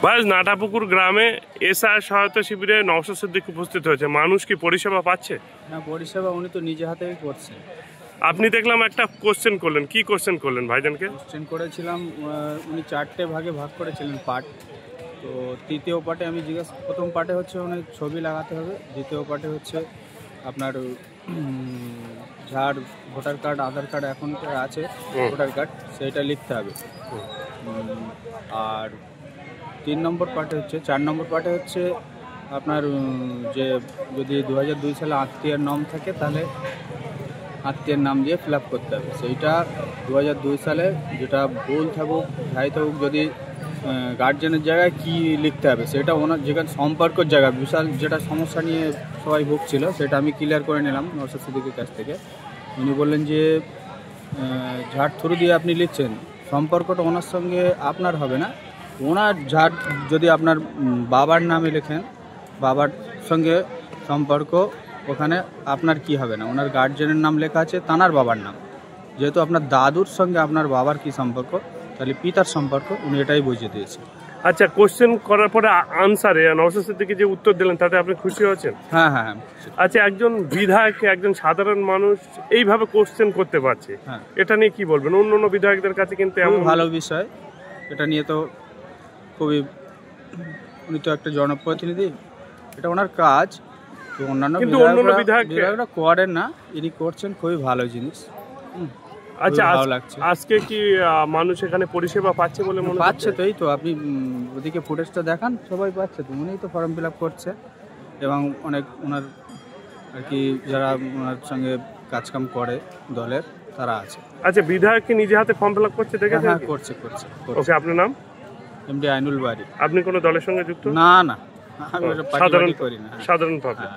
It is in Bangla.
ভাই, নাটাপুকুর গ্রামে এসআই সহায়তা শিবিরে নওশাদ সিদ্দিক উপস্থিত হয়েছে। মানুষ কি পরিষেবা পাচ্ছে? না, পরিষেবা উনি তো নিজে হাতেই করছেন। আপনি দেখলাম একটা কোশ্চেন করলেন, কি কোশ্চেন করলেন ভাইজানকে? কোশ্চেন করেছিলাম, উনি 4টে ভাগে ভাগ করেছিলেন পার্ট। তো তৃতীয় পার্টে আমি প্রথম পার্টে হচ্ছে উনি ছবি লাগাতে হবে, দ্বিতীয় পার্টে হচ্ছে আপনার যার ভোটার কার্ড আধার কার্ড এখন আছে ভোটার কার্ড সেইটা লিখতে হবে। আর 3 নম্বর পার্টে হচ্ছে 4 নম্বর পার্টে হচ্ছে আপনার যে যদি 2002 সালে আত্মীয়ের নাম থাকে তাহলে আত্মীয়ের নাম দিয়ে ফিল আপ করতে হবে। সেইটা 2002 সালে যেটা ভুল থাকুক যাই থাকুক, যদি গার্জেনের জায়গায় কি লিখতে হবে সেটা ওনার যেখানে সম্পর্কের জায়গা বিশাল যেটা সমস্যা নিয়ে সবাই ভুগছিল সেটা আমি ক্লিয়ার করে নিলাম নওশাদ সিদ্দিকের কাছ থেকে। উনি বললেন যে যার থ্রু দিয়ে আপনি লিখছেন সম্পর্কটা ওনার সঙ্গে আপনার হবে না, ওনার যার যদি আপনার বাবার নামে লেখেন বাবার সঙ্গে সম্পর্ক ওখানে আপনার কি হবে না, ওনার গার্জেনের নাম লেখা আছে তানার বাবার নাম, যেহেতু আপনার দাদুর সঙ্গে আপনার বাবার কি সম্পর্ক তাহলে পিতার সম্পর্ক, উনি এটাই বুঝিয়ে দিয়েছে। আচ্ছা, কোশ্চেন করার পরে আনসারে নওশাদ সিদ্দিকী যে উত্তর দিলেন তাতে আপনি খুশি হয়েছেন? হ্যাঁ হ্যাঁ। আচ্ছা, একজন বিধায়ক একজন সাধারণ মানুষ এইভাবে কোশ্চেন করতে পারছে, হ্যাঁ, এটা নিয়ে কি বলবেন? অন্য বিধায়কদের কাছে কিন্তু এমন ভালো বিষয়, এটা নিয়ে তো খুবই, উনি তো একটা জনপ্রতিনিধি, এটা ওনার কাজ, তো অন্যান্য বিধায়করা করেন না, ইনি করছেন, খুবই ভালো জিনিস। আচ্ছা, আজকে কি মানুষ এখানে পরিষেবা পাচ্ছে বলে মনে পাচ্ছে? তো এই তো আপনি ওদিকে ফুটেজটা দেখান, সবাই পাচ্ছে তো, উনিই তো ফর্ম ফিল আপ করছে এবং অনেক ওনার আর কি যারা ওনার সঙ্গে কাজকাম করে দলের তারা আছে। আচ্ছা, বিধায়ক কি নিজে হাতে ফর্ম ফিল আপ করছে? দেখেছেন? হ্যাঁ, করছে। ওকে, আপনার নাম? এমডি আইনুল বাড়ি। আপনি কোনো দলের সঙ্গে যুক্ত? না, আমি সাধারণ করি না, সাধারণ পাবলিক।